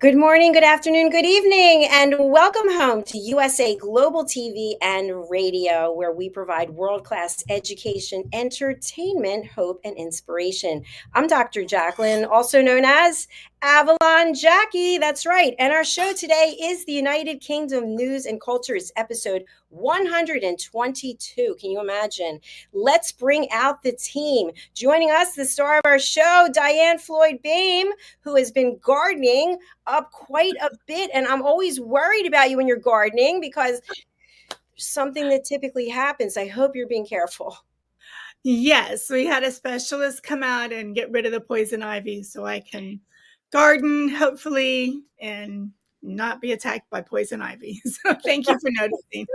Good morning, good afternoon, good evening, and welcome home to USA Global TV and Radio, where we provide world-class education, entertainment, hope, and inspiration. I'm Dr. JACALYN, also known as Avalon Jackie. That's right. And our show today is the United Kingdom News and Cultures, episode 122. Can you imagine? Let's bring out the team. Joining us, the star of our show, Diann Floyd Boehm, who has been gardening up quite a bit. And I'm always worried about you when you're gardening because there's something that typically happens. I hope you're being careful. Yes, we had a specialist come out and get rid of the poison ivy so I can garden, hopefully, and not be attacked by poison ivy. So thank you for noticing.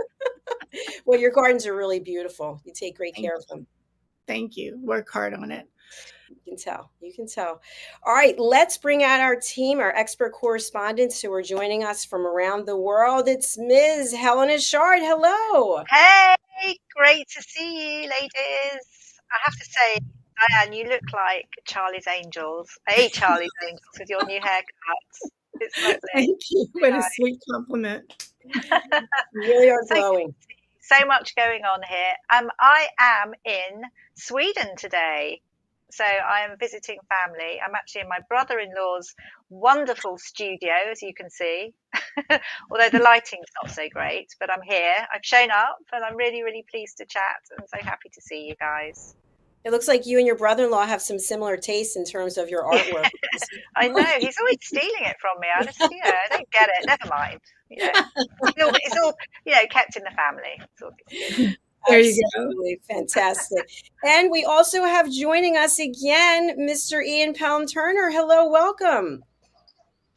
Well, your gardens are really beautiful. You take great care of them. Thank you. Work hard on it. You can tell. You can tell. All right, let's bring out our team, our expert correspondents who are joining us from around the world. It's Ms. HELENA CHARD. Hello. Hey, great to see you, ladies. I have to say, Diann, you look like Charlie's Angels, Charlie's Angels with your new haircut. It's lovely. Thank you. What a sweet compliment. You really are glowing. So much going on here. I am in Sweden today. So I am visiting family. I'm actually in my brother-in-law's wonderful studio, as you can see. Although the lighting's not so great, but I'm here. I've shown up and I'm really, really pleased to chat and so happy to see you guys. It looks like you and your brother-in-law have some similar tastes in terms of your artwork. I know. He's always stealing it from me. I don't get it. Never mind. It's all kept in the family. It's all good. There Absolutely. You go. Fantastic. And we also have joining us again, Mr. Ian Palm-Turner. Hello, welcome.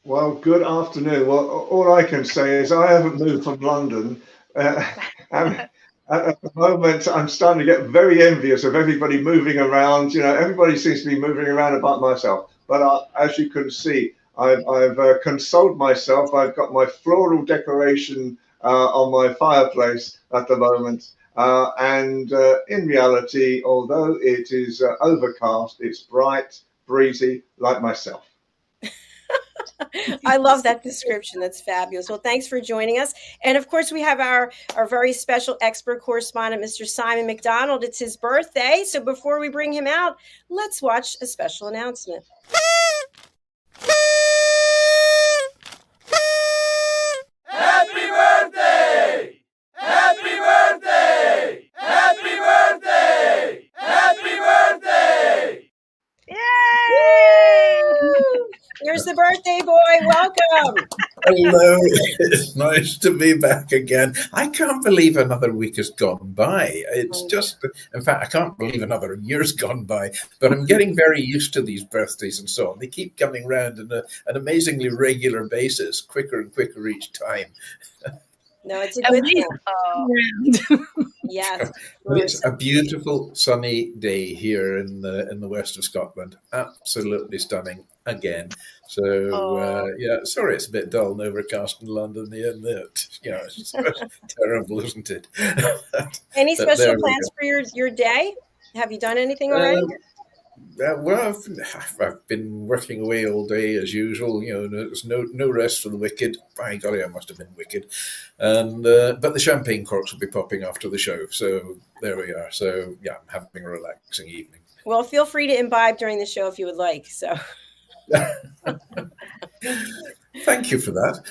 Well, good afternoon. Well, all I can say is I haven't moved from London. At the moment, I'm starting to get very envious of everybody moving around. Everybody seems to be moving around about myself. But as you can see, I've consoled myself. I've got my floral decoration on my fireplace at the moment. And in reality, although it is overcast, it's bright, breezy, like myself. I love that description. That's fabulous. Well, thanks for joining us. And of course, we have our very special expert correspondent, Mr. Simon MacDonald. It's his birthday. So before we bring him out, let's watch a special announcement. Happy birthday! Happy birthday! Happy birthday! Happy birthday! Yay! Here's the birthday boy. Welcome. Hello, it's nice to be back again. I can't believe another week has gone by. It's just, in fact, I can't believe another year's gone by, but I'm getting very used to these birthdays and so on. They keep coming round on an amazingly regular basis, quicker and quicker each time. No, it's a good thing. Yes. But it's a beautiful sunny day here in the west of Scotland. Absolutely stunning again. So yeah, sorry it's a bit dull and overcast in London. It's terrible, isn't it? Any special plans for your day? Have you done anything already? Well, I've been working away all day as usual. There's no rest for the wicked. By golly, I must have been wicked. And but the champagne corks will be popping after the show. So there we are. So yeah, I'm having a relaxing evening. Well, feel free to imbibe during the show if you would like. So. Thank you for that.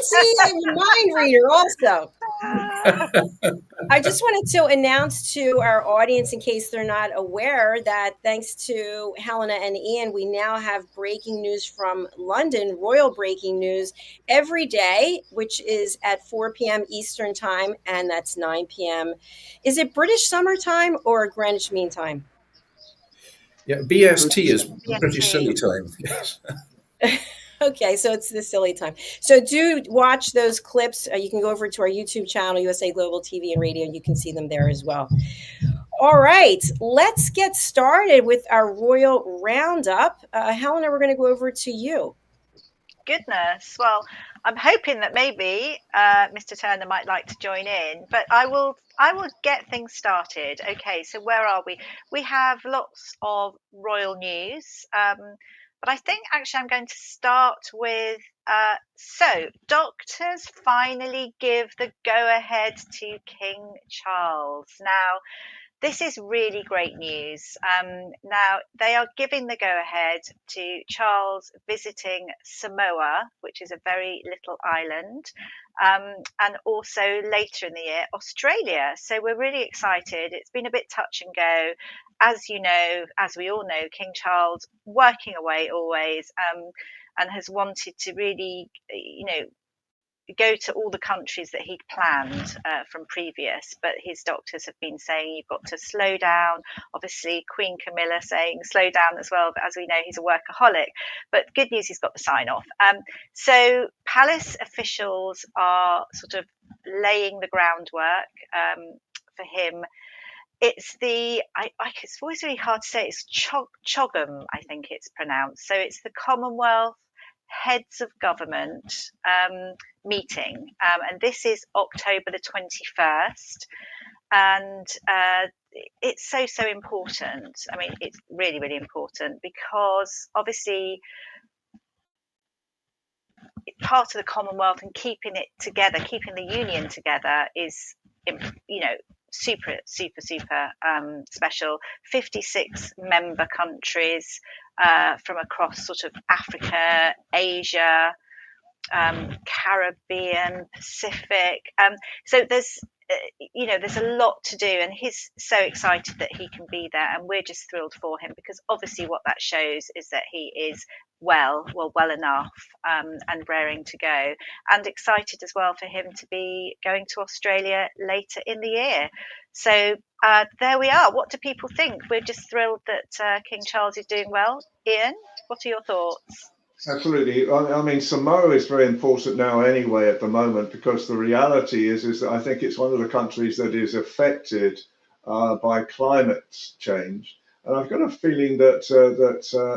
See, I'm a mind reader also. I just wanted to announce to our audience, in case they're not aware, that thanks to Helena and Ian, we now have breaking news from London, royal breaking news, every day, which is at 4 p.m. Eastern time, and that's 9 p.m. Is it British Summer Time or Greenwich Mean Time? Yeah, BST is British Silly Time. Yes. Okay, so it's the silly time. So do watch those clips. You can go over to our YouTube channel, USA Global TV and Radio. You can see them there as well. All right, let's get started with our royal roundup. Helena, we're going to go over to you. Goodness. Well, I'm hoping that maybe Mr. Turner might like to join in, but I will get things started. Okay, so where are we? We have lots of royal news. But I think actually I'm going to start with, so doctors finally give the go-ahead to King Charles. Now, this is really great news. Now, they are giving the go-ahead to Charles visiting Samoa, which is a very little island, and also later in the year, Australia. So we're really excited. It's been a bit touch and go. As you know, as we all know, King Charles working away always, and has wanted to really, go to all the countries that he'd planned from previous, but his doctors have been saying you've got to slow down. Obviously, Queen Camilla saying slow down as well, but as we know, he's a workaholic. But good news, he's got the sign off. So palace officials are sort of laying the groundwork for him. It's it's always really hard to say. It's CHOGM, I think it's pronounced. So it's the Commonwealth Heads of Government meeting, and this is October the 21st, and it's so important. I mean, it's really, really important because obviously part of the Commonwealth and keeping it together, keeping the union together is, super special. 56 member countries from across sort of Africa, Asia, Caribbean, Pacific. So there's a lot to do, and he's so excited that he can be there, and we're just thrilled for him because obviously what that shows is that he is well enough and raring to go, and excited as well for him to be going to Australia later in the year. So there we are. What do people think? We're just thrilled that King Charles is doing well. Ian, what are your thoughts? Absolutely. I mean, Samoa is very important now anyway at the moment, because the reality is that I think it's one of the countries that is affected by climate change. And I've got a feeling that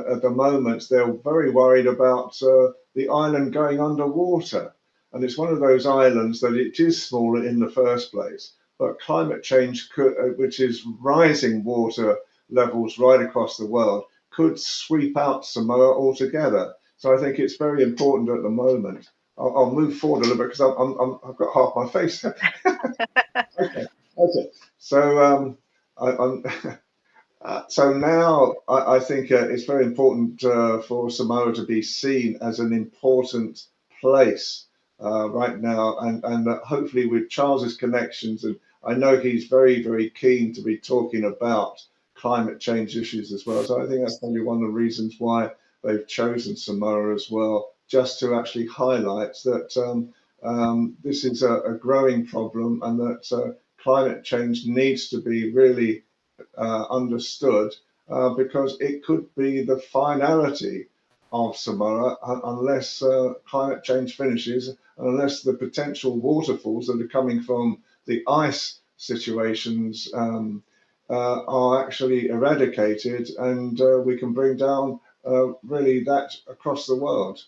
at the moment they're very worried about the island going underwater. and it's one of those islands that it is smaller in the first place, but climate change, which is rising water levels right across the world, could sweep out Samoa altogether. So I think it's very important at the moment. I'll move forward a little bit because I've got half my face. Okay. So so now I think it's very important for Samoa to be seen as an important place right now, and hopefully with Charles's connections, and I know he's very, very keen to be talking about climate change issues as well. So I think that's probably one of the reasons why they've chosen Samoa as well, just to actually highlight that this is a growing problem, and that climate change needs to be really understood, because it could be the finality of Samoa unless climate change finishes, unless the potential waterfalls that are coming from the ice situations are actually eradicated, and we can bring down really that across the world.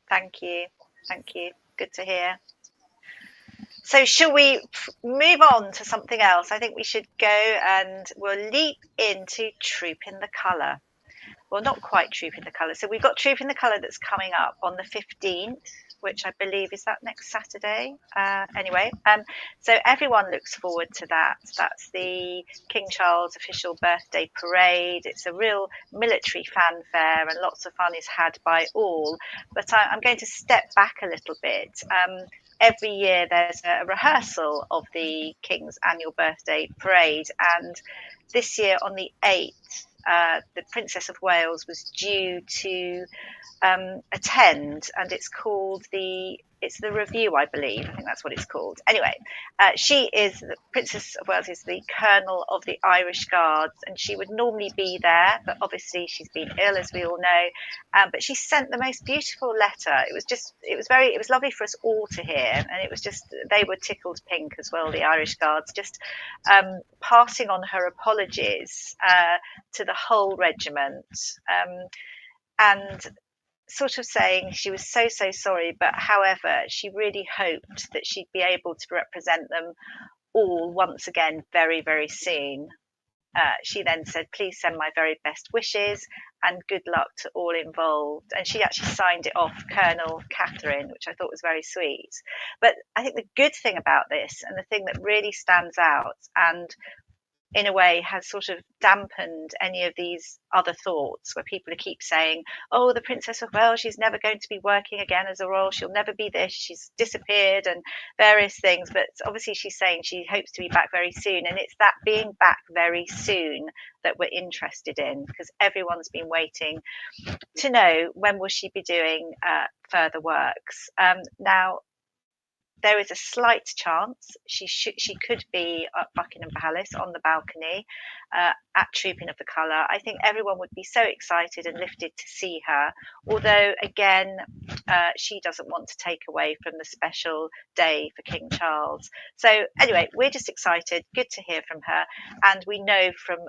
Thank you. Good to hear. So shall we move on to something else? I think we should go, and we'll leap into Trooping the Colour. Well, not quite Trooping the Colour. So we've got Trooping the Colour that's coming up on the 15th, which I believe is that next Saturday. So everyone looks forward to that. That's the King Charles official birthday parade. It's a real military fanfare, and lots of fun is had by all. But I'm going to step back a little bit. Every year there's a rehearsal of the King's annual birthday parade, and this year on the 8th, the Princess of Wales was due to attend, and it's called the review, I believe. I think that's what it's called. Anyway, the Princess of Wales is the Colonel of the Irish Guards, and she would normally be there, but obviously she's been ill, as we all know. But she sent the most beautiful letter. It was lovely for us all to hear, and it was just, they were tickled pink as well, the Irish Guards, just passing on her apologies to the whole regiment, and sort of saying she was so sorry, but however she really hoped that she'd be able to represent them all once again very, very soon. She then said, please send my very best wishes and good luck to all involved. And she actually signed it off, Colonel Catherine, which I thought was very sweet. But I think the good thing about this, and the thing that really stands out, and in a way has sort of dampened any of these other thoughts where people keep saying, oh, the Princess of Wales, she's never going to be working again as a royal, she'll never be this, she's disappeared, and various things. But obviously she's saying she hopes to be back very soon, and it's that being back very soon that we're interested in, because everyone's been waiting to know when will she be doing further works. Now, there is a slight chance she could be at Buckingham Palace on the balcony at Trooping of the Colour. I think everyone would be so excited and lifted to see her, although again she doesn't want to take away from the special day for King Charles. So anyway, we're just excited, good to hear from her, and we know from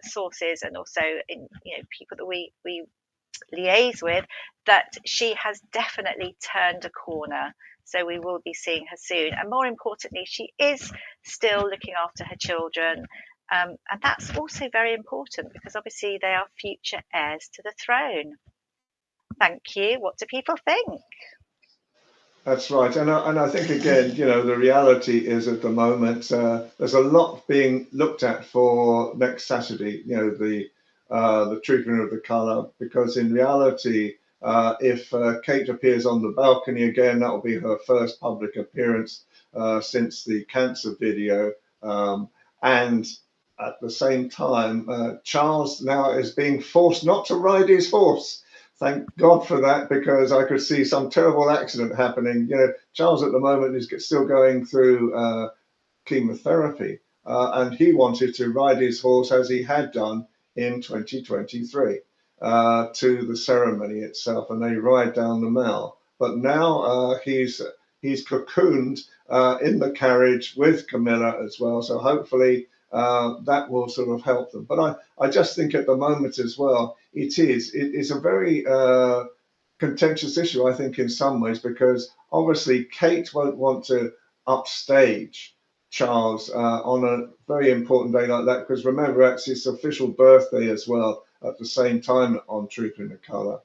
sources and also in people that we liaise with that she has definitely turned a corner. So we will be seeing her soon. And more importantly, she is still looking after her children. And that's also very important, because obviously they are future heirs to the throne. Thank you. What do people think? That's right. And I think, again, the reality is at the moment, there's a lot being looked at for next Saturday, the Trooping of the Colour, because in reality, if Kate appears on the balcony again, that will be her first public appearance since the cancer video. And at the same time, Charles now is being forced not to ride his horse. Thank God for that, because I could see some terrible accident happening. Charles at the moment is still going through chemotherapy, and he wanted to ride his horse as he had done in 2023. To the ceremony itself, and they ride down the Mall. But now he's cocooned in the carriage with Camilla as well, so hopefully that will sort of help them. But I just think at the moment as well, it is a very contentious issue, I think, in some ways, because obviously Kate won't want to upstage Charles on a very important day like that, because remember, it's his official birthday as well at the same time on Truth in the Colour.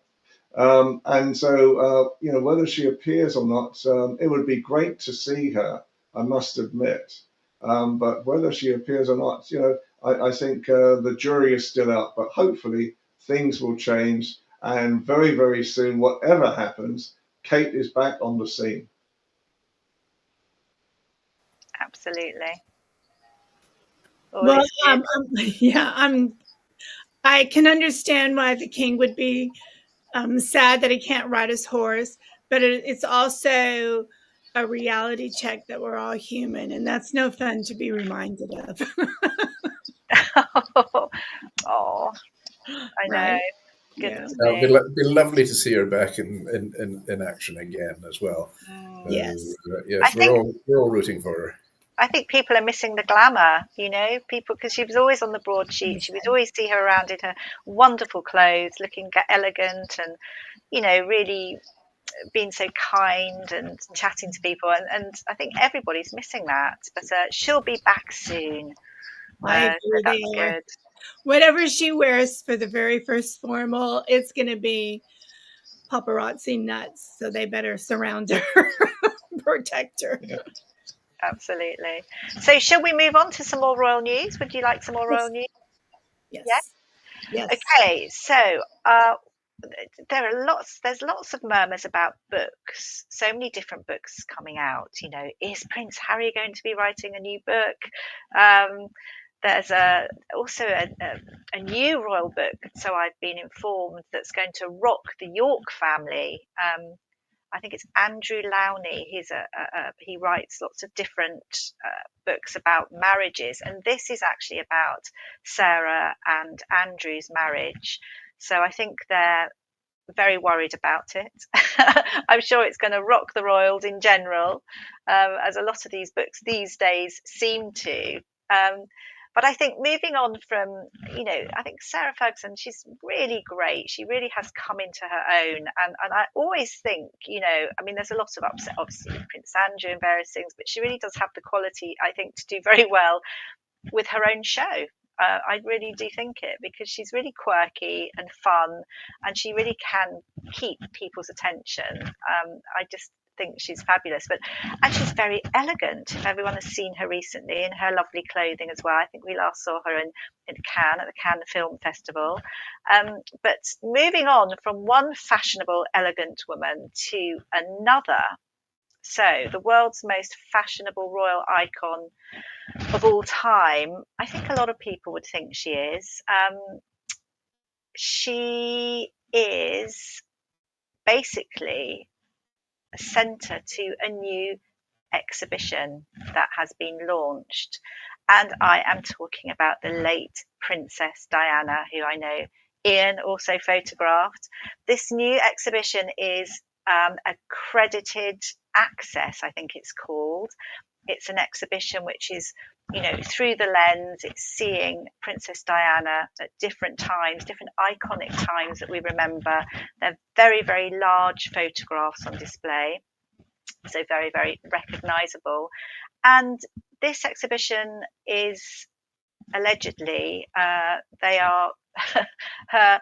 And so, you know, whether she appears or not, it would be great to see her, I must admit. But whether she appears or not, you know, I think the jury is still out, but hopefully things will change. And very, very soon, whatever happens, Kate is back on the scene. Absolutely. Well, yeah, I can understand why the king would be sad that he can't ride his horse, but it's also a reality check that we're all human, and that's no fun to be reminded of. Oh, I know. Right. Goodness It'll me. be lovely to see her back in action again as well. Yes. Yes, we're all rooting for her. I think people are missing the glamour, you know, people, because she was always on the broadsheet. She would always see her around in her wonderful clothes, looking elegant and, you know, really being so kind and chatting to people. And I think everybody's missing that. But she'll be back soon. I agree So that's there. good. Whatever she wears for the very first formal, it's going to be paparazzi nuts. So they better surround her, protect her. Yeah. Absolutely. So shall we move on to some more royal news? Would you like some more royal news? Yes. Yes. Okay, so there's lots of murmurs about books. So many different books coming out. You know, is Prince Harry going to be writing a new book? There's also a new royal book, so I've been informed, that's going to rock the York family. I think it's Andrew Lowney. He writes lots of different books about marriages, and this is actually about Sarah and Andrew's marriage. So I think they're very worried about it. I'm sure it's going to rock the royals in general, as a lot of these books these days seem to. But I think moving on from, you know, I think Sarah Ferguson, she's really great. She really has come into her own. And I always think, you know, I mean, there's a lot of upset, obviously, with Prince Andrew and various things, but she really does have the quality, I think, to do very well with her own show. I really do think it, because she's really quirky and fun, and she really can keep people's attention. I just think she's fabulous, and she's very elegant. If everyone has seen her recently in her lovely clothing as well, I think we last saw her in Cannes at the Cannes Film Festival. But moving on from one fashionable, elegant woman to another. So the world's most fashionable royal icon of all time, I think a lot of people would think she is. She is basically a centre to a new exhibition that has been launched. And I am talking about the late Princess Diana, who I know Ian also photographed. This new exhibition is accredited access, I think it's called. It's an exhibition which is, you know, through the lens. It's seeing Princess Diana at different times, different iconic times that we remember. They're very, very large photographs on display, so very, very recognisable. And this exhibition is allegedly, they are her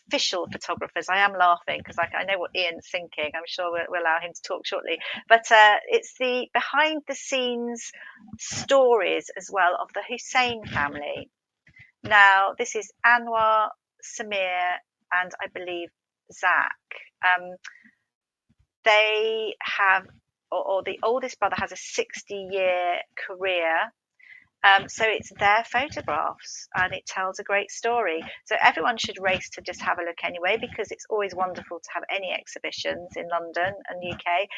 official photographers. I am laughing because I know what Ian's thinking. I'm sure we'll allow him to talk shortly. But it's the behind the scenes stories as well of the Hussein family. Now, this is Anwar, Samir, and I believe Zach. They have, or the oldest brother has a 60-year career. So it's their photographs, and it tells a great story. So everyone should race to just have a look anyway, because it's always wonderful to have any exhibitions in London and UK.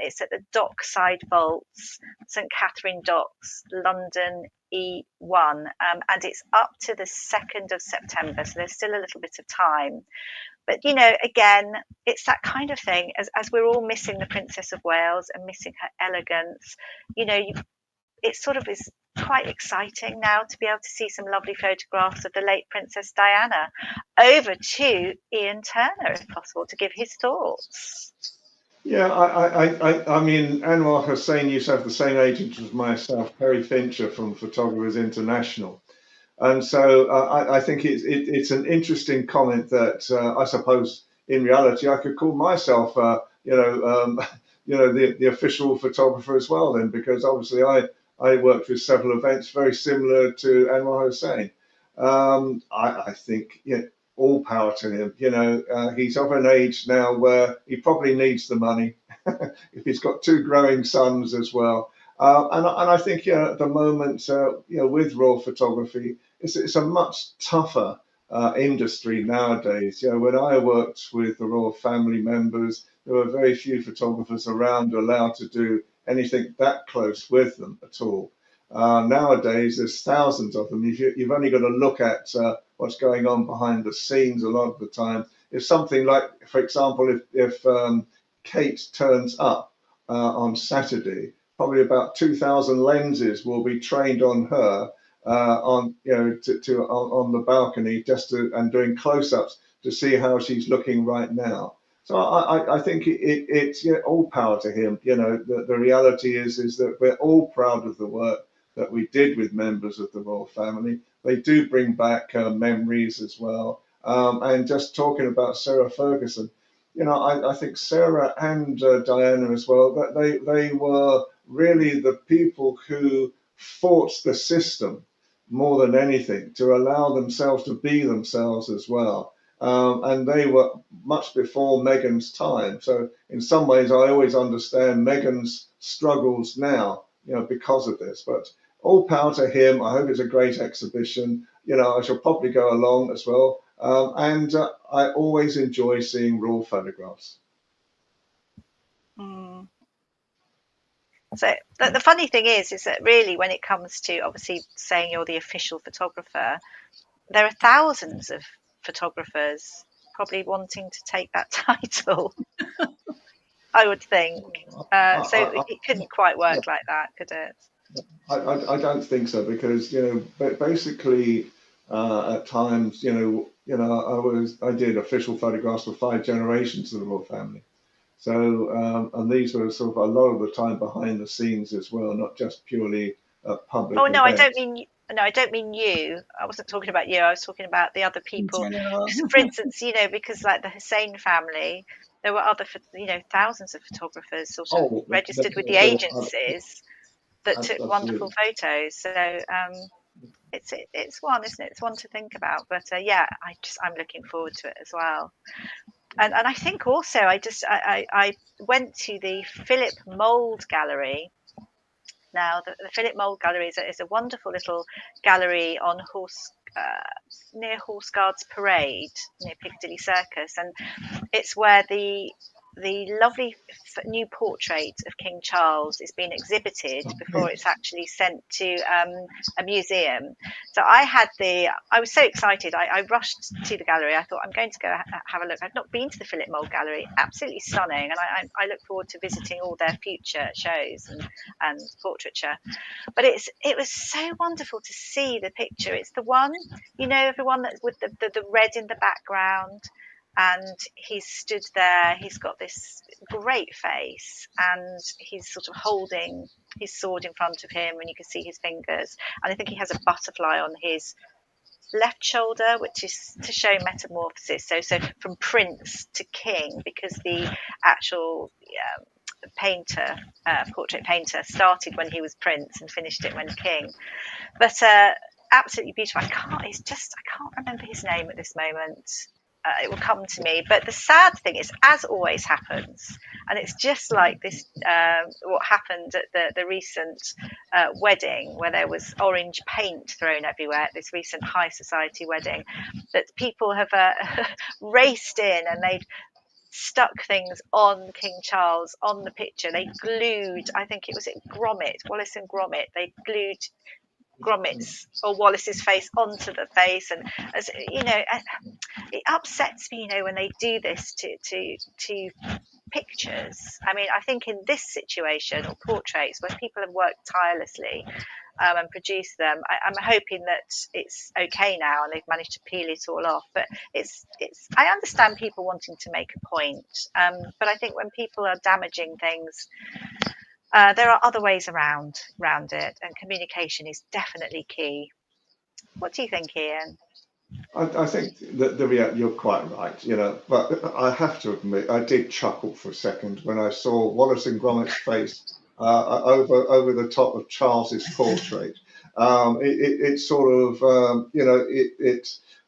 It's at the Dockside Vaults, St Catherine Docks, London E1, and it's up to the 2nd of September, so there's still a little bit of time. But, you know, again, it's that kind of thing, as we're all missing the Princess of Wales and missing her elegance, you know, it sort of is quite exciting now to be able to see some lovely photographs of the late Princess Diana. Over to Ian Turner, if possible, to give his thoughts. Yeah, I mean, Anwar Hussein used to have the same agent as myself, Perry Fincher from Photographers International. And so I think it's an interesting comment that I suppose in reality I could call myself, the official photographer as well then, because obviously I worked with several events very similar to Anwar Hussein. I think all power to him. He's of an age now where he probably needs the money if he's got two growing sons as well. And I think at the moment, with raw photography, it's a much tougher industry nowadays. When I worked with the royal family members, there were very few photographers around allowed to do anything that close with them at all. Nowadays, there's thousands of them. You've only got to look at what's going on behind the scenes a lot of the time. If something like, for example, if Kate turns up on Saturday, probably about 2,000 lenses will be trained on her on the balcony and doing close-ups to see how she's looking right now. So I think it's all power to him. The reality is that we're all proud of the work that we did with members of the royal family. They do bring back memories as well. And just talking about Sarah Ferguson, I think Sarah and Diana as well, that they were really the people who fought the system more than anything to allow themselves to be themselves as well. And they were much before Meghan's time. So in some ways, I always understand Meghan's struggles now, because of this. But all power to him. I hope it's a great exhibition. I shall probably go along as well. And I always enjoy seeing raw photographs. So the funny thing is that really when it comes to obviously saying you're the official photographer, there are thousands of photographers probably wanting to take that title, I would think. So it couldn't quite work like that, could it? I don't think so, because basically at times I did official photographs for 5 generations of the royal family. So and these were sort of a lot of the time behind the scenes as well, not just purely public. Oh no, events. I don't mean you. I wasn't talking about you. I was talking about the other people. For instance, because like the Hussein family, there were other, thousands of photographers sort of registered with the agencies that took wonderful photos. So it's one, isn't it? It's one to think about. But I'm looking forward to it as well. And I think also I went to the Philip Mould Gallery. Now, the Philip Mould Gallery is a wonderful little gallery on near Horse Guards Parade, near Piccadilly Circus, and it's where the lovely new portrait of King Charles is being exhibited before it's actually sent to a museum. So I was so excited. I rushed to the gallery. I thought I'm going to go have a look. I've not been to the Philip Mould Gallery. Absolutely stunning, and I look forward to visiting all their future shows and portraiture. But it was so wonderful to see the picture. It's the one, everyone that's with the red in the background. And he's stood there, he's got this great face, and he's sort of holding his sword in front of him, and you can see his fingers. And I think he has a butterfly on his left shoulder, which is to show metamorphosis. So from prince to king, because the actual portrait painter started when he was prince and finished it when king. But absolutely beautiful. I can't remember his name at this moment. It will come to me. But the sad thing is, as always happens, and it's just like this, what happened at the recent wedding, where there was orange paint thrown everywhere at this recent high society wedding, that people have raced in and they've stuck things on King Charles on the picture. They glued, I think it was Wallace and Gromit, they glued Gromit's or Wallace's face onto the face, and it upsets me, when they do this to pictures. I mean, I think in this situation, or portraits, where people have worked tirelessly and produced them, I'm hoping that it's okay now and they've managed to peel it all off. But it's. I understand people wanting to make a point, but I think when people are damaging things, there are other ways around it, and communication is definitely key. What do you think, Ian? I think that you're quite right, you know, but I have to admit, I did chuckle for a second when I saw Wallace and Gromit's face over the top of Charles's portrait. It sort of, you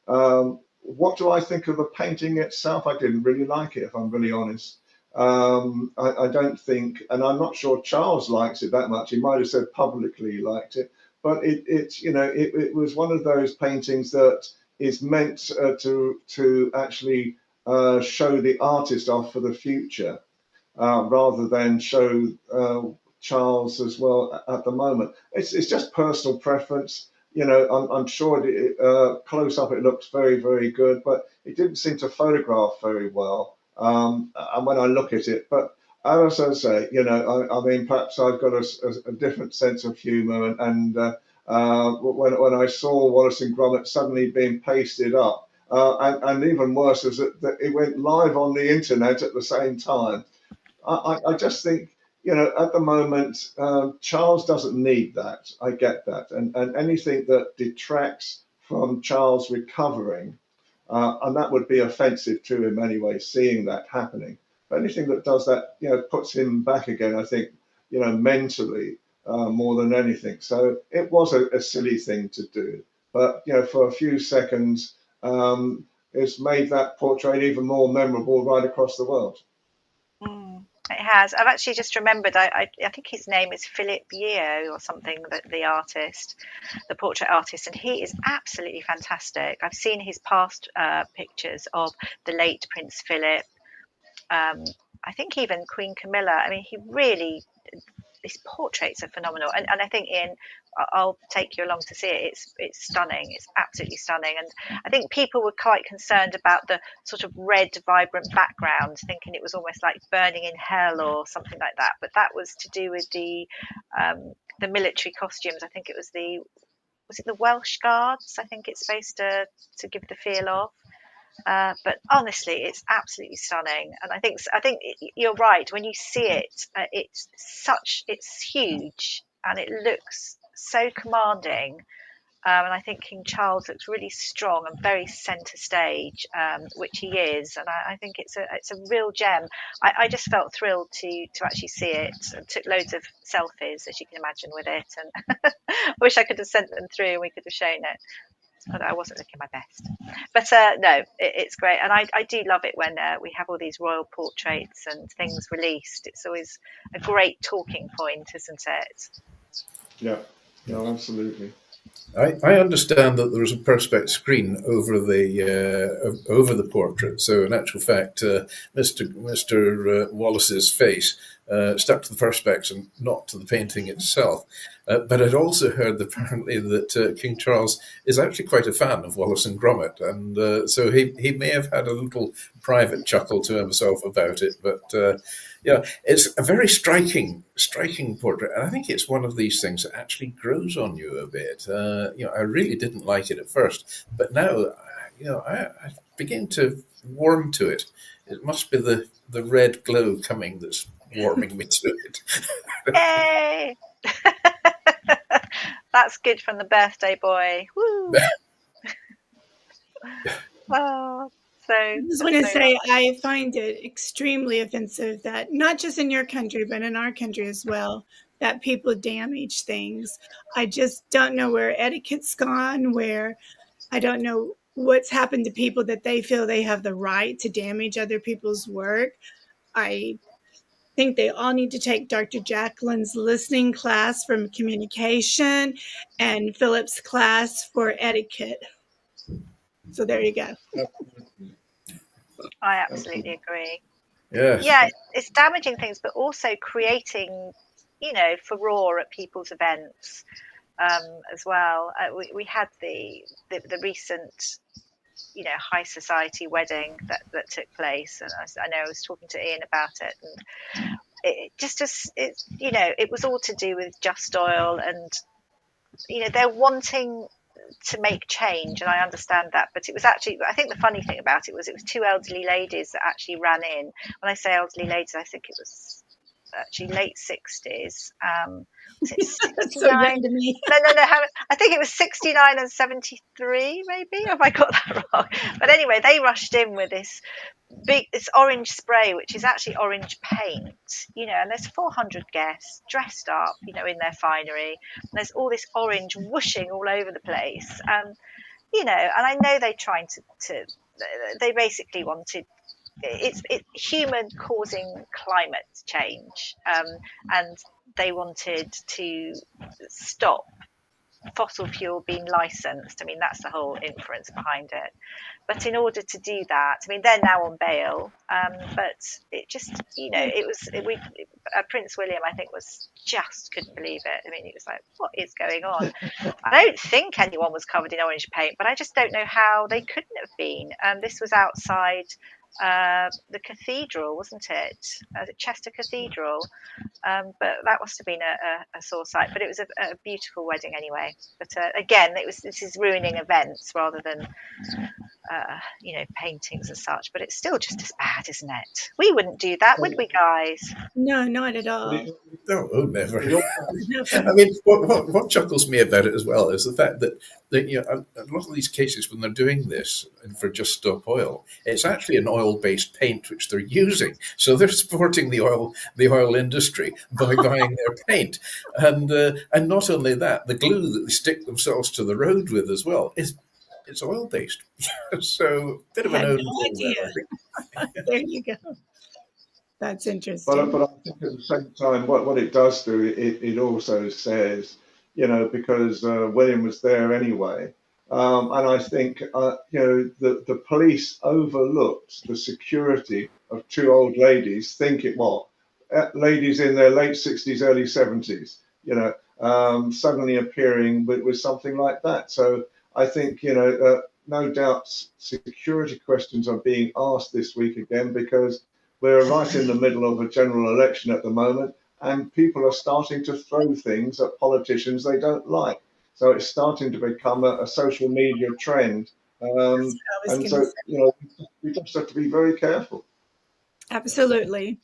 know, what do I think of the painting itself? I didn't really like it, if I'm really honest. I don't think, and I'm not sure Charles likes it that much. He might have said publicly he liked it, but it's, you know, it was one of those paintings that is meant to actually show the artist off for the future, rather than show Charles as well at the moment. It's just personal preference. You know, I'm sure close up it looks very, very good, but it didn't seem to photograph very well. And when I look at it, but as I say, you know, I mean, perhaps I've got a different sense of humour, and when I saw Wallace and Gromit suddenly being pasted up, and even worse is that it went live on the internet at the same time. I just think, you know, at the moment, Charles doesn't need that. I get that. And anything that detracts from Charles recovering, and that would be offensive to him anyway, seeing that happening. But anything that does that, you know, puts him back again, I think, you know, mentally, more than anything. So it was a silly thing to do. But, you know, for a few seconds, it's made that portrait even more memorable right across the world. It has. I've actually just remembered, I think his name is Philip Yeo or something, the artist, the portrait artist, and he is absolutely fantastic. I've seen his past pictures of the late Prince Philip, I think even Queen Camilla. I mean, he really, his portraits are phenomenal. And I think, Ian, I'll take you along to see it. It's stunning. It's absolutely stunning. And I think people were quite concerned about the sort of red, vibrant background, thinking it was almost like burning in hell or something like that. But that was to do with the military costumes. I think it was the Welsh Guards? I think it's supposed to give the feel of. But honestly, it's absolutely stunning, and I think you're right. When you see it, it's huge, and it looks so commanding. And I think King Charles looks really strong and very centre stage, which he is. And I think it's a real gem. I just felt thrilled to actually see it, and took loads of selfies, as you can imagine, with it. And I wish I could have sent them through and we could have shown it. But I wasn't looking my best. But no, it's great. And I do love it when we have all these royal portraits and things released. It's always a great talking point, isn't it? Yeah, no, absolutely. I understand that there was a perspex screen over the portrait. So in actual fact, Mr. Wallace's face stuck to the perspex and not to the painting itself. But I'd also heard apparently that King Charles is actually quite a fan of Wallace and Gromit, and so he may have had a little private chuckle to himself about it. But yeah, it's a very striking portrait, and I think it's one of these things that actually grows on you a bit. You know, I really didn't like it at first, but now, you know, I begin to warm to it. It must be the red glow coming that's warming me to it. Yay! That's good from the birthday boy. Woo! Oh, so I just want to say I find it extremely offensive that not just in your country, but in our country as well, that people damage things. I just don't know where etiquette's gone, where I don't know what's happened to people that they feel they have the right to damage other people's work. I think they all need to take Dr. JACALYN's listening class from communication and Philip's class for etiquette. So there you go. I absolutely agree. Yes. Yeah, it's damaging things, but also creating, you know, furore at people's events as well. We had the recent high society wedding that took place. And I know I was talking to Ian about it, and it was all to do with Just Oil, and they're wanting to make change, and I understand that. But it was actually, I think the funny thing about it was two elderly ladies that actually ran in. When I say elderly ladies, I think it was actually late 60s. Was it 69? So young to me. No. I think it was 69 and 73, maybe. Have I got that wrong? But anyway, they rushed in with this orange spray, which is actually orange paint, and there's 400 guests dressed up, in their finery, and there's all this orange whooshing all over the place. And I know they're trying to they basically wanted, it's human causing climate change, and they wanted to stop fossil fuel being licensed. I mean, that's the whole inference behind it. But in order to do that, I mean, they're now on bail. But it just, Prince William, I think, couldn't believe it. I mean, he was like, what is going on? I don't think anyone was covered in orange paint, but I just don't know how they couldn't have been. This was outside the cathedral, wasn't it? Chester Cathedral. But that must have been a sore sight. But it was a beautiful wedding anyway. But again, this is ruining events rather than paintings as such. But it's still just as bad, isn't it? We wouldn't do that, would we, guys? No, not at all. No, never. I mean, what chuckles me about it as well is the fact that a lot of these cases, when they're doing this for Just Stop Oil, it's actually an oil-based paint which they're using. So they're supporting the oil industry by buying their paint, and not only that, the glue that they stick themselves to the road with as well it's oil-based. So bit of an own goal there. There you go. That's interesting. But I think at the same time, what it does do, it also says, because William was there anyway, and I think, the police overlooked the security of two old ladies, ladies in their late 60s, early 70s, suddenly appearing with something like that. So I think, no doubt security questions are being asked this week again, because we're right in the middle of a general election at the moment, and people are starting to throw things at politicians they don't like. So it's starting to become a social media trend. And so, we just have to be very careful. Absolutely.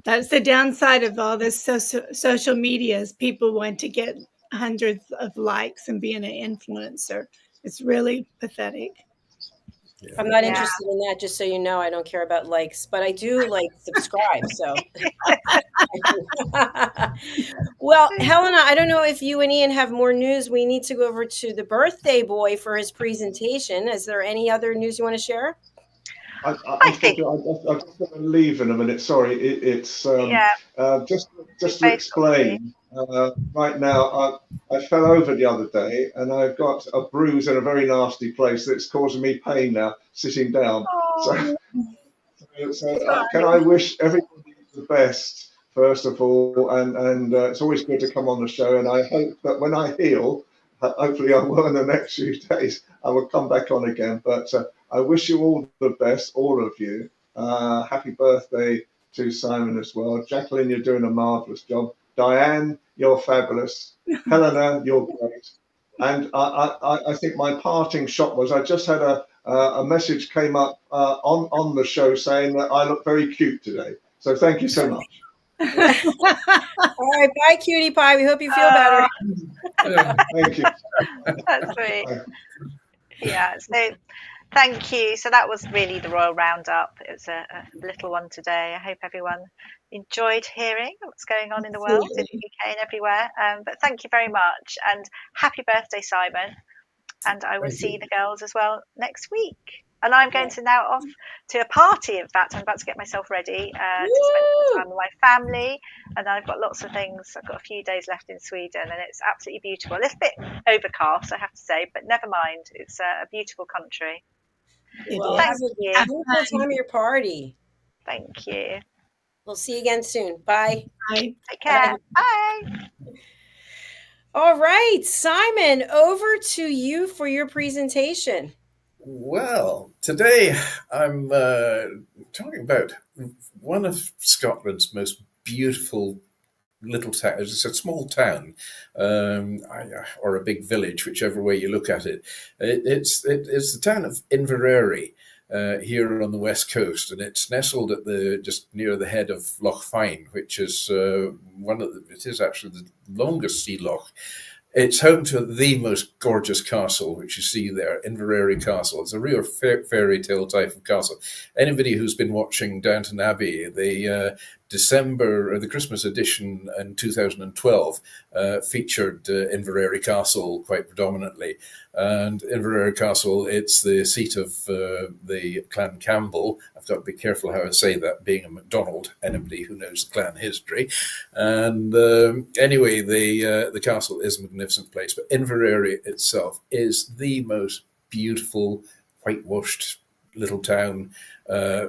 That's the downside of all this social media, is people want to get hundreds of likes and being an influencer. It's really pathetic. Yeah. I'm not interested in that, just so you know. I don't care about likes, but I do subscribe. So, well, Helena, I don't know if you and Ian have more news. We need to go over to the birthday boy for his presentation. Is there any other news you want to share? I think I'm just going to leave in a minute. Sorry, it's just to explain. Right now, I fell over the other day, and I've got a bruise in a very nasty place that's causing me pain now, sitting down. So can I wish everybody the best, first of all, and it's always good to come on the show, and I hope that when I heal, hopefully I will in the next few days, I will come back on again. But I wish you all the best, all of you. Happy birthday to Simon as well. JACALYN, you're doing a marvellous job. Diann, you're fabulous. Helena, you're great. And I think my parting shot was, I just had a message came up on the show saying that I look very cute today. So thank you so much. All right, bye, cutie pie. We hope you feel better. Thank you. That's great. Yeah, so thank you. So that was really the Royal Roundup. It was a little one today. I hope everyone enjoyed hearing what's going on in the world, in the UK and everywhere. But thank you very much, and happy birthday, Simon. And I will see the girls as well next week. And I'm going to now off to a party. In fact, I'm about to get myself ready to spend some time with my family. And I've got lots of things. I've got a few days left in Sweden, and it's absolutely beautiful. A little bit overcast, I have to say, but never mind. It's a beautiful country. Well, thank you. Have a wonderful time of your party. Thank you. We'll see you again soon. Bye. Bye. Take care. Bye. All right, Simon, over to you for your presentation. Well, today I'm talking about one of Scotland's most beautiful little town. It's a small town, or a big village, whichever way you look at it. It's the town of Inverary, here on the west coast, and it's nestled at just near the head of Loch Fyne, which is it is actually the longest sea loch. It's home to the most gorgeous castle, which you see there, Inverary Castle. It's a real fairy tale type of castle. Anybody who's been watching Downton Abbey, the Christmas edition in 2012 featured Inverary Castle quite predominantly. And Inverary Castle, it's the seat of the Clan Campbell. I've got to be careful how I say that, being a MacDonald, anybody who knows the clan history. And anyway, the castle is a magnificent place, but Inverary itself is the most beautiful, whitewashed little town,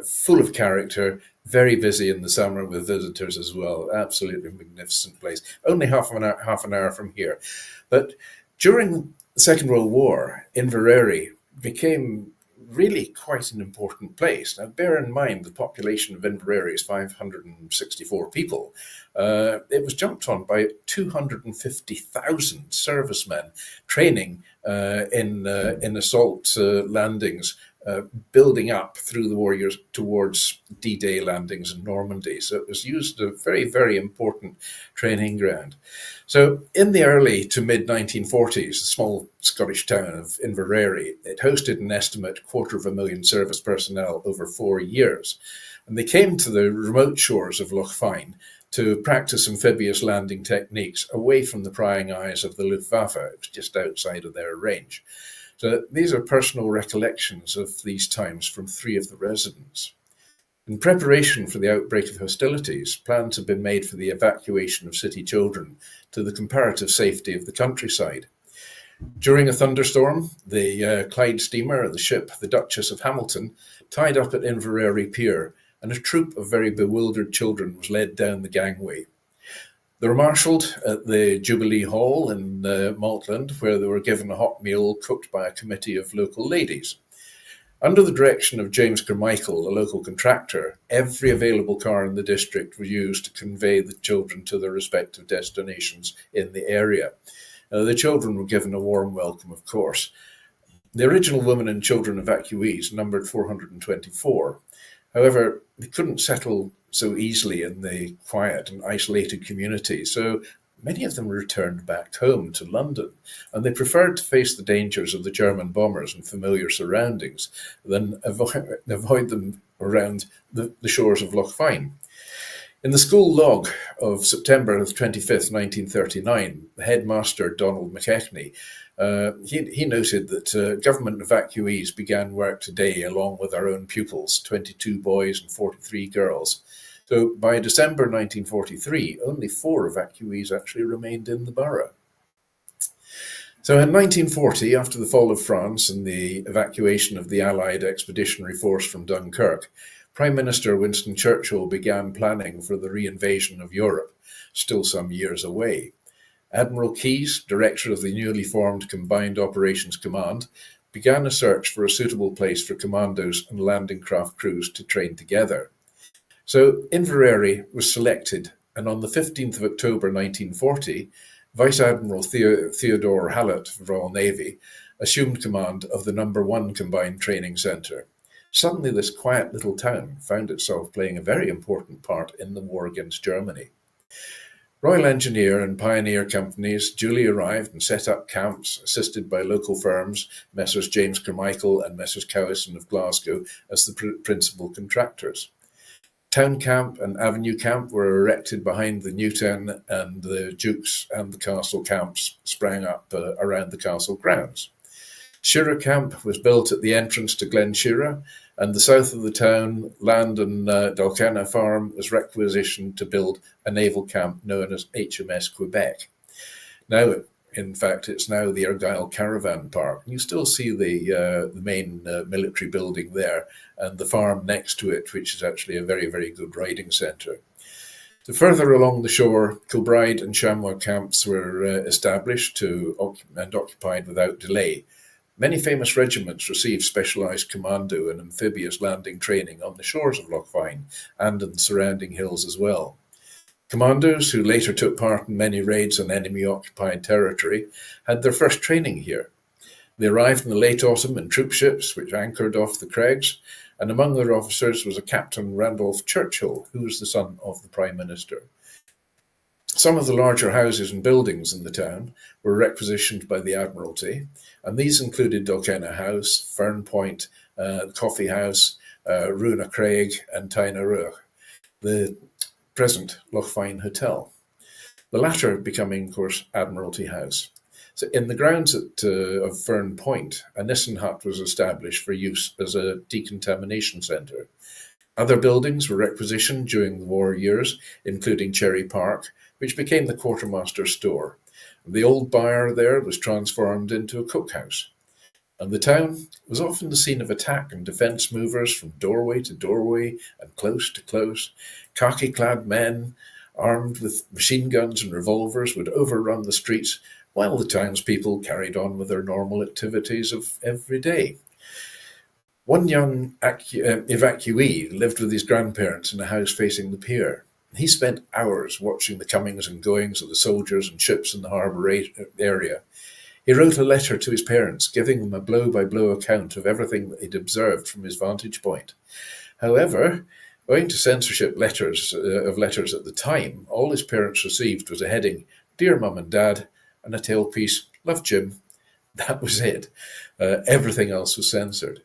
full of character, very busy in the summer with visitors as well. Absolutely magnificent place. Only half an hour from here. But during the Second World War, Inverary became really quite an important place. Now, bear in mind, the population of Inverary is 564 people. It was jumped on by 250,000 servicemen training in assault landings, building up through the war years towards D-Day landings in Normandy. So it was used as a very, very important training ground. So in the early to mid-1940s, the small Scottish town of Inverary, it hosted an estimate 250,000 service personnel over 4 years. And they came to the remote shores of Loch Fyne to practice amphibious landing techniques away from the prying eyes of the Luftwaffe. It was just outside of their range. So these are personal recollections of these times from 3 of the residents. In preparation for the outbreak of hostilities, plans had been made for the evacuation of city children to the comparative safety of the countryside. During a thunderstorm, the Clyde steamer, the ship, the Duchess of Hamilton, tied up at Inverary Pier, and a troop of very bewildered children was led down the gangway. They were marshalled at the Jubilee Hall in Maltland, where they were given a hot meal cooked by a committee of local ladies. Under the direction of James Carmichael, a local contractor, every available car in the district was used to convey the children to their respective destinations in the area. The children were given a warm welcome, of course. The original women and children evacuees numbered 424. However, they couldn't settle so easily in the quiet and isolated community, so many of them returned back home to London, and they preferred to face the dangers of the German bombers in familiar surroundings than avoid them around the shores of Loch Fyne. In the school log of September 25th, 1939, the headmaster, Donald McKechnie, he noted that government evacuees began work today along with our own pupils, 22 boys and 43 girls. So by December 1943, only 4 evacuees actually remained in the borough. So in 1940, after the fall of France and the evacuation of the Allied expeditionary force from Dunkirk, Prime Minister Winston Churchill began planning for the reinvasion of Europe, still some years away. Admiral Keyes, director of the newly formed Combined Operations Command, began a search for a suitable place for commandos and landing craft crews to train together. So Inverary was selected, and on the 15th of October 1940, Vice Admiral Theodore Hallett of Royal Navy assumed command of the No. 1 Combined Training Centre. Suddenly this quiet little town found itself playing a very important part in the war against Germany. Royal Engineer and Pioneer companies duly arrived and set up camps, assisted by local firms, Messrs James Carmichael and Messrs Cowison of Glasgow, as the principal contractors. Town Camp and Avenue Camp were erected behind the Newtown, and the Dukes and the Castle camps sprang up around the castle grounds. Shira Camp was built at the entrance to Glen Shira, and the south of the town, land and Dalkana Farm was requisitioned to build a naval camp known as HMS Quebec. Now, in fact, it's now the Argyle Caravan Park. You still see the main military building there, and the farm next to it, which is actually a very, very good riding centre. So further along the shore, Kilbride and Chamois camps were established and occupied without delay. Many famous regiments received specialised commando and amphibious landing training on the shores of Lough Fyne and in the surrounding hills as well. Commandos, who later took part in many raids on enemy-occupied territory, had their first training here. They arrived in the late autumn in troop ships, which anchored off the Craigs, and among their officers was a Captain Randolph Churchill, who was the son of the Prime Minister. Some of the larger houses and buildings in the town were requisitioned by the Admiralty, and these included Dalkenna House, Fern Point, Coffee House, Runa Craig, and Tyna Ruach, the present Lough Fyne Hotel. The latter becoming, of course, Admiralty House. So in the grounds of Fern Point, a Nissen hut was established for use as a decontamination centre. Other buildings were requisitioned during the war years, including Cherry Park, which became the quartermaster's store. The old byre there was transformed into a cookhouse. And the town was often the scene of attack and defence movers from doorway to doorway and close to close. Khaki-clad men, armed with machine guns and revolvers, would overrun the streets, while the townspeople carried on with their normal activities of every day. One young evacuee lived with his grandparents in a house facing the pier. He spent hours watching the comings and goings of the soldiers and ships in the harbour area. He wrote a letter to his parents, giving them a blow-by-blow account of everything that he'd observed from his vantage point. However, owing to censorship of letters at the time, all his parents received was a heading, "Dear Mum and Dad," and a tailpiece, "Love Jim." That was it. Everything else was censored.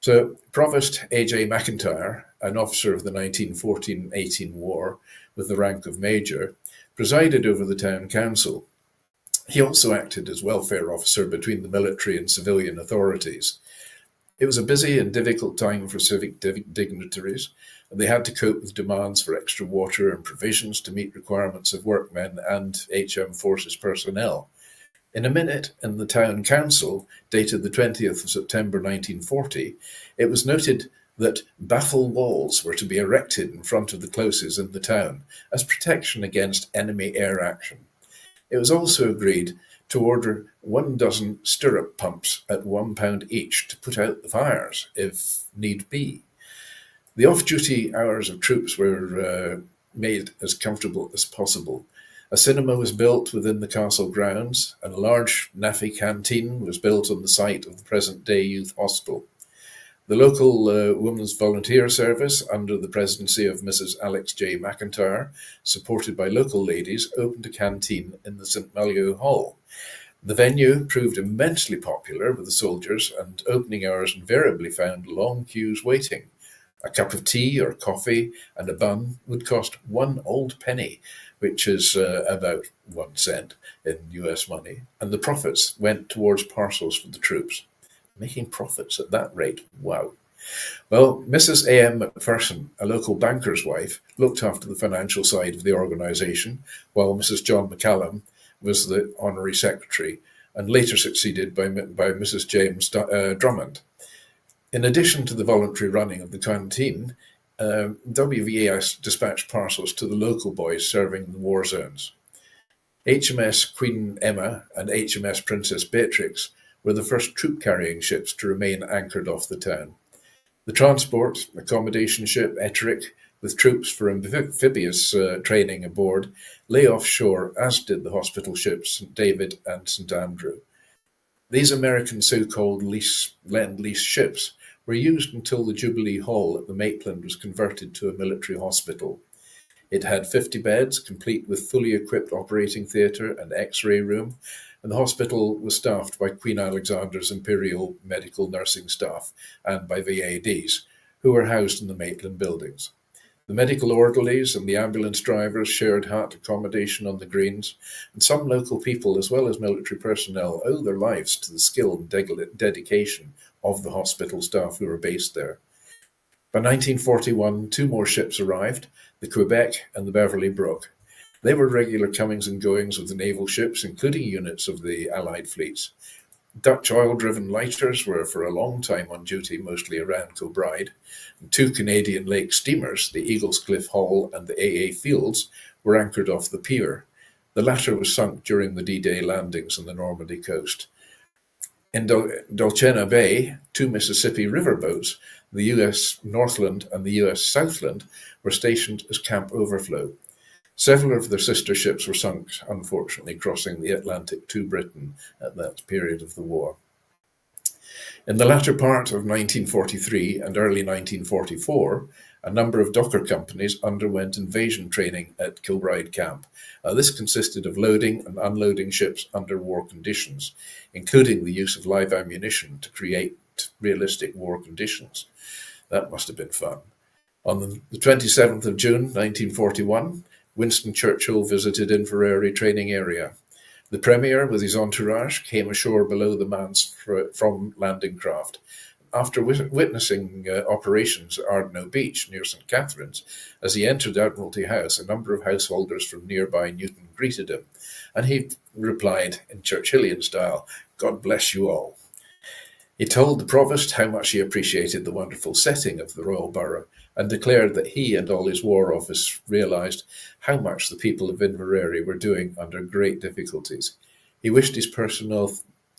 So Provost A.J. McIntyre, an officer of the 1914-18 war with the rank of Major, presided over the town council. He also acted as welfare officer between the military and civilian authorities. It was a busy and difficult time for civic dignitaries, and they had to cope with demands for extra water and provisions to meet requirements of workmen and HM Forces personnel. In a minute in the town council, dated the 20th of September 1940, it was noted that baffle walls were to be erected in front of the closes in the town as protection against enemy air action. It was also agreed to order 12 stirrup pumps at £1 each to put out the fires, if need be. The off-duty hours of troops were made as comfortable as possible. A cinema was built within the castle grounds, and a large NAFI canteen was built on the site of the present-day youth hostel. The local Women's Volunteer Service, under the presidency of Mrs. Alex J. McIntyre, supported by local ladies, opened a canteen in the St. Malio Hall. The venue proved immensely popular with the soldiers, and opening hours invariably found long queues waiting. A cup of tea or coffee and a bun would cost 1 old penny, which is about 1 cent in US money, and the profits went towards parcels for the troops. Making profits at that rate, wow. Well, Mrs. A.M. McPherson, a local banker's wife, looked after the financial side of the organisation, while Mrs. John McCallum was the honorary secretary, and later succeeded by Mrs. James Drummond. In addition to the voluntary running of the canteen, WVS dispatched parcels to the local boys serving in the war zones. HMS Queen Emma and HMS Princess Beatrix were the first troop-carrying ships to remain anchored off the town. The transport, accommodation ship Ettrick, with troops for amphibious training aboard, lay offshore, as did the hospital ships St. David and St. Andrew. These American so-called Lend-Lease ships were used until the Jubilee Hall at the Maitland was converted to a military hospital. It had 50 beds, complete with fully equipped operating theatre and X-ray room, and the hospital was staffed by Queen Alexander's Imperial Medical Nursing Staff and by VADs, who were housed in the Maitland buildings. The medical orderlies and the ambulance drivers shared hut accommodation on the greens, and some local people, as well as military personnel, owe their lives to the skill and dedication of the hospital staff who were based there. By 1941, 2 more ships arrived, the Quebec and the Beverly Brook. They were regular comings and goings of the naval ships, including units of the Allied fleets. Dutch oil-driven lighters were for a long time on duty, mostly around Kilbride. And 2 Canadian lake steamers, the Eaglescliff Hall and the AA Fields, were anchored off the pier. The latter was sunk during the D-Day landings on the Normandy coast. In Dulcena Bay, 2 Mississippi riverboats, the U.S. Northland and the U.S. Southland, were stationed as camp overflow. Several of their sister ships were sunk, unfortunately, crossing the Atlantic to Britain at that period of the war. In the latter part of 1943 and early 1944, a number of docker companies underwent invasion training at Kilbride Camp. This consisted of loading and unloading ships under war conditions, including the use of live ammunition to create realistic war conditions. That must have been fun. On the 27th of June 1941, Winston Churchill visited Inverary training area. The Premier, with his entourage, came ashore below the manse from landing craft. After witnessing operations at Ardno Beach near St. Catherine's, as he entered Admiralty House, a number of householders from nearby Newton greeted him, and he replied in Churchillian style, "God bless you all." He told the Provost how much he appreciated the wonderful setting of the Royal Borough, and declared that he and all his War Office realised how much the people of Inverary were doing under great difficulties. He wished his personal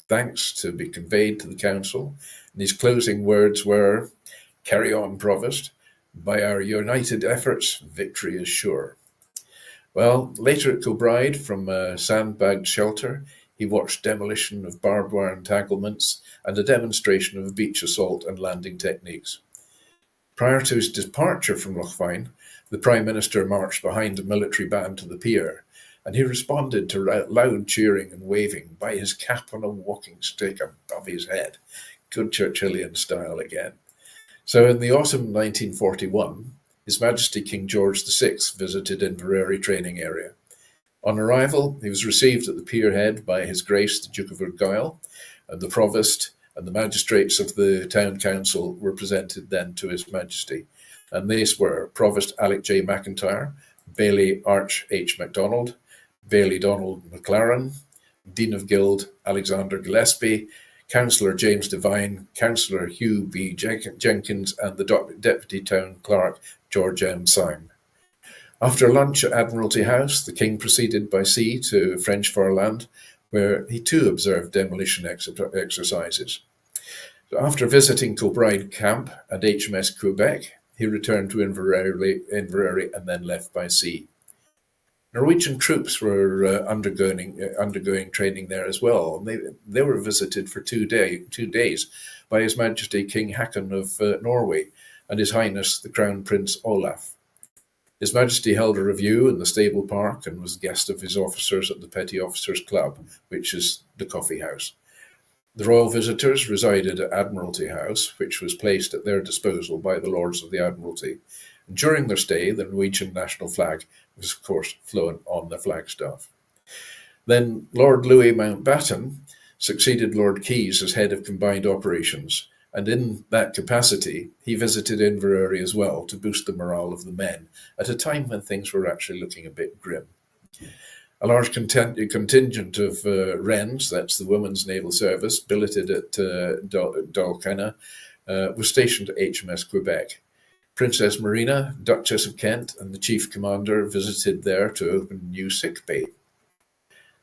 thanks to be conveyed to the Council, and his closing words were, "Carry on, Provost. By our united efforts, victory is sure." Well, later at Kilbride, from a sandbagged shelter, he watched demolition of barbed wire entanglements and a demonstration of beach assault and landing techniques. Prior to his departure from Lochfine, the Prime Minister marched behind a military band to the pier, and he responded to loud cheering and waving by his cap on a walking stick above his head. Good Churchillian style again. So in the autumn 1941, His Majesty King George VI visited Inverary training area. On arrival, he was received at the pier head by His Grace the Duke of Argyll, and the Provost and the magistrates of the town council were presented then to His Majesty. And these were Provost Alec J. McIntyre, Baillie Arch H. MacDonald, Baillie Donald McLaren, Dean of Guild Alexander Gillespie, Councillor James Devine, Councillor Hugh B. Jenkins, and the Deputy Town Clerk George M. Syme. After lunch at Admiralty House, the King proceeded by sea to French Farland, where he too observed demolition exercises. After visiting Kilbride Camp and HMS Quebec, he returned to Inverary and then left by sea. Norwegian troops were undergoing training there as well. They were visited for 2 days by His Majesty King Haakon of Norway and His Highness the Crown Prince Olaf. His Majesty held a review in the stable park and was a guest of his officers at the Petty Officers Club, which is the coffee house. The royal visitors resided at Admiralty House, which was placed at their disposal by the Lords of the Admiralty. And during their stay, the Norwegian national flag was, of course, flown on the flagstaff. Then Lord Louis Mountbatten succeeded Lord Keyes as head of combined operations, and in that capacity, he visited Inverary as well to boost the morale of the men at a time when things were actually looking a bit grim. A large contingent of Wrens, that's the Women's Naval Service, billeted at Dulcena, was stationed at HMS Quebec. Princess Marina, Duchess of Kent, and the chief commander visited there to open a new sick bay.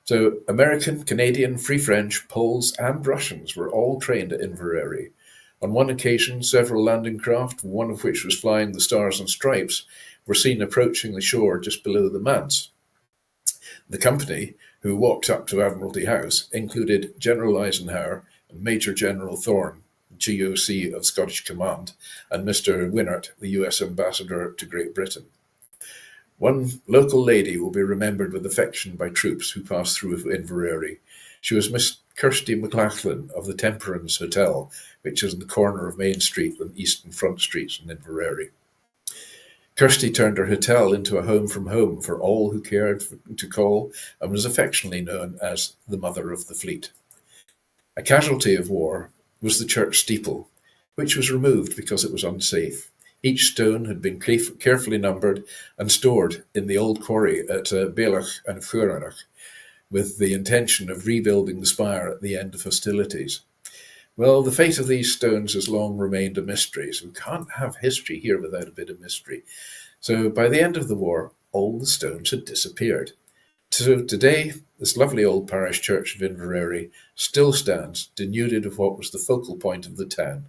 So American, Canadian, Free French, Poles, and Russians were all trained at Inverary. On one occasion, several landing craft, one of which was flying the Stars and Stripes, were seen approaching the shore just below the manse. The company, who walked up to Admiralty House, included General Eisenhower and Major General Thorne, GOC of Scottish Command, and Mr. Winnert, the US Ambassador to Great Britain. One local lady will be remembered with affection by troops who passed through Inverary. She was Miss Kirsty McLachlan of the Temperance Hotel, which is in the corner of Main Street and Eastern Front Streets in Inverary. Kirsty turned her hotel into a home from home for all who cared to call, and was affectionately known as the Mother of the Fleet. A casualty of war was the church steeple, which was removed because it was unsafe. Each stone had been carefully numbered and stored in the old quarry at Bealach and Furanach, with the intention of rebuilding the spire at the end of hostilities. Well, the fate of these stones has long remained a mystery, so we can't have history here without a bit of mystery. So by the end of the war, all the stones had disappeared. So today, this lovely old parish church of Inverary still stands, denuded of what was the focal point of the town.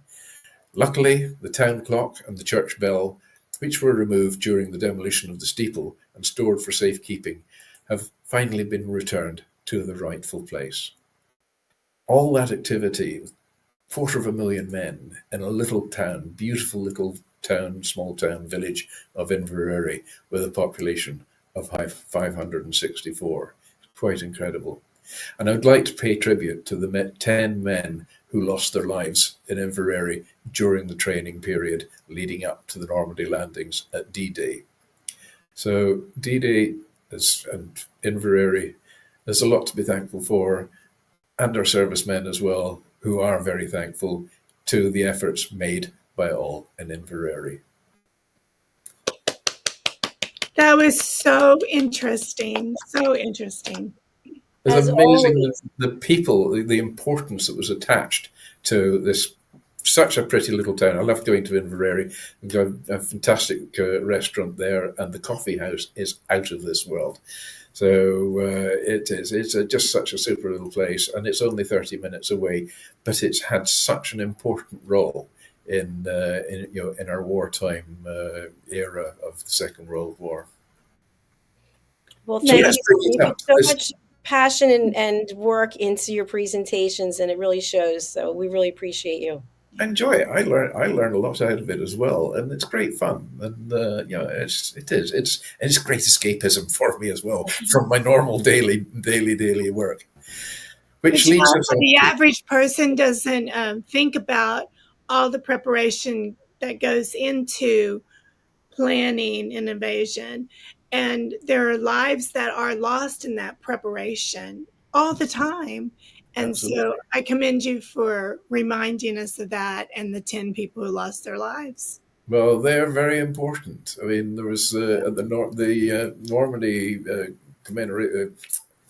Luckily, the town clock and the church bell, which were removed during the demolition of the steeple and stored for safekeeping, have finally been returned to the rightful place. All that activity, 250,000 men in a little town, beautiful little town, small town village of Inverary with a population of 564. Quite incredible. And I would like to pay tribute to the 10 men who lost their lives in Inverary during the training period leading up to the Normandy landings at D-Day. So D-Day and Inverary, there's a lot to be thankful for, and our servicemen as well, who are very thankful to the efforts made by all in Inverary. That was so interesting. So interesting. It's As amazing always. the people, the importance that was attached to this, such a pretty little town. I love going to Inverary. We've got a fantastic restaurant there, and the coffee house is out of this world. So it's just such a super little place, and it's only 30 minutes away, but it's had such an important role in our wartime era of the Second World War. Well, So thank let's you. bring You it put up. so much passion and work into your presentations, and it really shows. So we really appreciate you. Enjoy it. I learn a lot out of it as well, and it's great fun. And it's great escapism for me as well from my normal daily work. Which But leads us on the to- average person doesn't think about all the preparation that goes into planning an invasion, and there are lives that are lost in that preparation all the time. And Absolutely. so I commend you for reminding us of that and the 10 people who lost their lives. Well, they're very important. I mean, there was the Normandy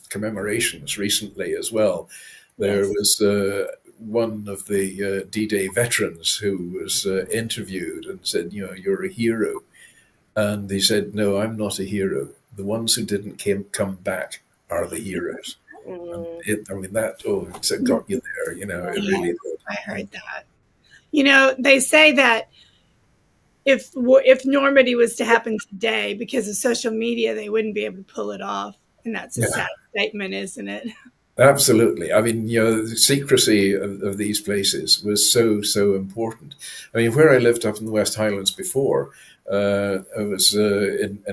commemorations recently as well. There Yes. was one of the D-Day veterans who was interviewed and said, "You're a hero." And he said, "No, I'm not a hero. The ones who didn't come back are the heroes." Mm. It got you there, it really did. I heard that. They say that if Normandy was to happen today, because of social media, they wouldn't be able to pull it off. And that's a sad statement, isn't it? Absolutely. I mean, the secrecy of these places was so important. I mean, where I lived up in the West Highlands before, I was in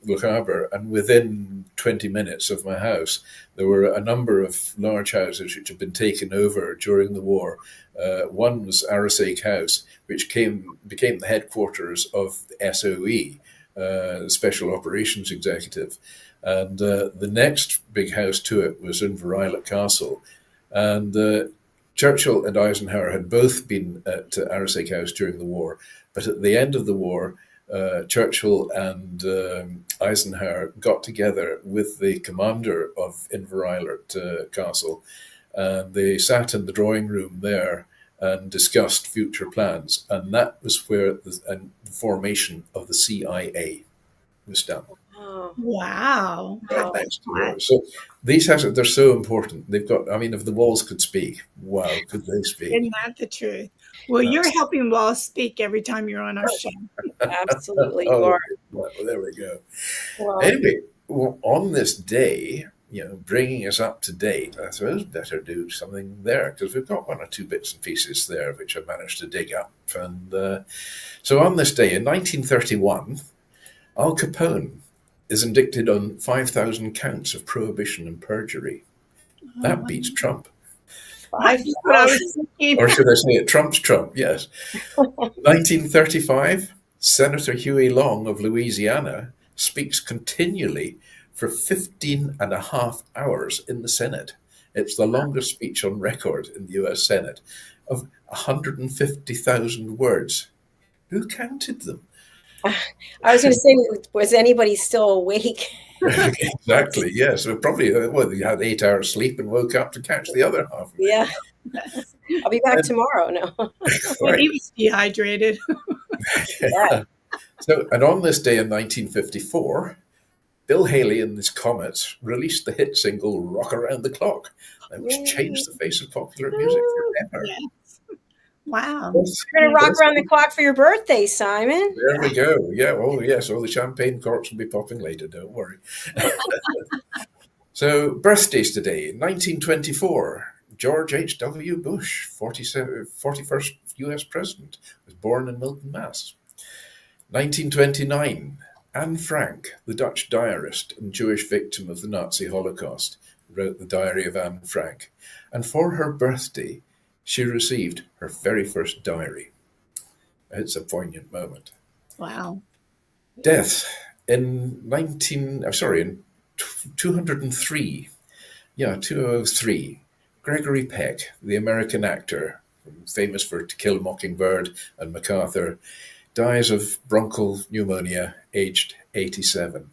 Lochaber, and within 20 minutes of my house, there were a number of large houses which had been taken over during the war. One was Arasake House, which became the headquarters of the SOE, the Special Operations Executive. And the next big house to it was Inverary Castle. And Churchill and Eisenhower had both been at Arasake House during the war. But at the end of the war, Churchill and Eisenhower got together with the commander of Inverary Castle. And they sat in the drawing room there and discussed future plans. And that was where the formation of the CIA was done. Oh, Wow. wow. Next year. So these houses, they're so important. They've got, if the walls could speak, wow, could they speak? Isn't that the truth? Well, you're helping walls speak every time you're on our show. Absolutely, you are. Well, there we go. Well, Anyway, on this day, bringing us up to date, I suppose better do something there, because we've got one or two bits and pieces there which I managed to dig up. And so on this day in 1931, Al Capone is indicted on 5,000 counts of prohibition and perjury. That beats Trump. That's what I was thinking. Or should I say it trumps Trump, yes. 1935, Senator Huey Long of Louisiana speaks continually for 15 and a half hours in the Senate. It's the longest speech on record in the US Senate, of 150,000 words. Who counted them? I was going to say, was anybody still awake? Exactly, yes. So probably, you had 8 hours sleep and woke up to catch the other half. Yeah. I'll be back tomorrow. No. When he was dehydrated. Yeah. So, and on this day in 1954, Bill Haley and his Comets released the hit single Rock Around the Clock, which changed the face of popular music forever. Yes. Wow. We're going to rock around the clock for your birthday, Simon. There we go. Yeah. Oh, yes. All the champagne corks will be popping later. Don't worry. So, birthdays today. 1924. George H.W. Bush, 41st U.S. president, was born in Milton, Mass. 1929. Anne Frank, the Dutch diarist and Jewish victim of the Nazi Holocaust, wrote the Diary of Anne Frank. And for her birthday, she received her very first diary. It's a poignant moment. Wow. Death in 203. Yeah, 203. Gregory Peck, the American actor, famous for To Kill a Mockingbird and MacArthur, dies of bronchial pneumonia, aged 87.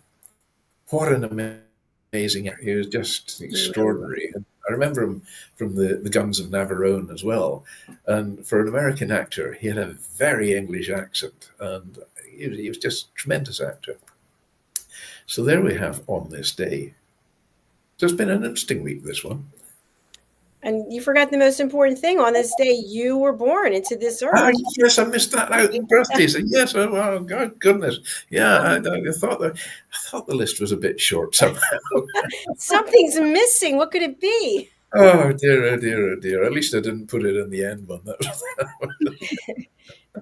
What an amazing actor. He was just extraordinary. And I remember him from the Guns of Navarone as well. And for an American actor, he had a very English accent. And he was just a tremendous actor. So there we have On This Day. So it's been an interesting week, this one. And you forgot the most important thing. On this day, you were born into this earth. Oh, yes, I missed that out in birthdays. Yes, oh God, goodness. Yeah, I thought the list was a bit short somehow. Something's missing. What could it be? Oh dear, oh dear, oh dear. At least I didn't put it in the end one.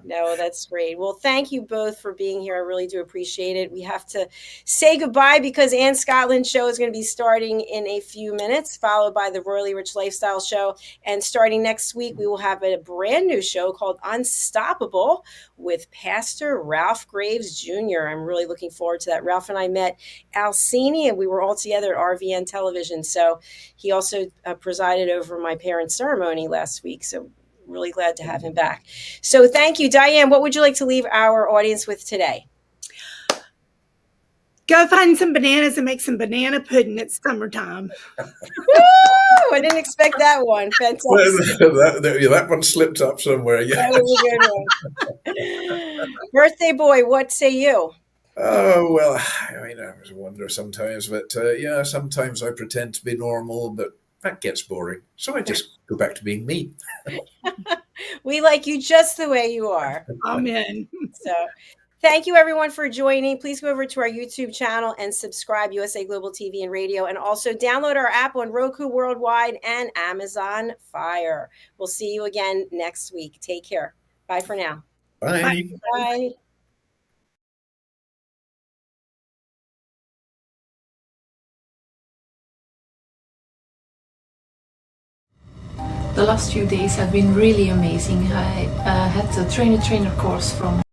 No, that's great. Well, thank you both for being here. I really do appreciate it. We have to say goodbye because Ann Scotland's show is going to be starting in a few minutes, followed by the Royally Rich Lifestyle Show. And starting next week, we will have a brand new show called Unstoppable with Pastor Ralph Graves Jr. I'm really looking forward to that. Ralph and I met Alcini, and we were all together at RVN Television. So he also presided over my parents' ceremony last week. So really glad to have him back. So thank you. Diann, what would you like to leave our audience with today? Go find some bananas and make some banana pudding. It's summertime. Woo! I didn't expect that one. Fantastic. that one slipped up somewhere. Yeah. That was a good one. Birthday boy, what say you? Oh, well, I mean, I wonder sometimes, but sometimes I pretend to be normal, but that gets boring. So I just go back to being me. We like you just the way you are. Amen. So thank you, everyone, for joining. Please go over to our YouTube channel and subscribe, USA Global TV and Radio, and also download our app on Roku Worldwide and Amazon Fire. We'll see you again next week. Take care. Bye for now. Bye. Bye. The last few days have been really amazing. I had a trainer course from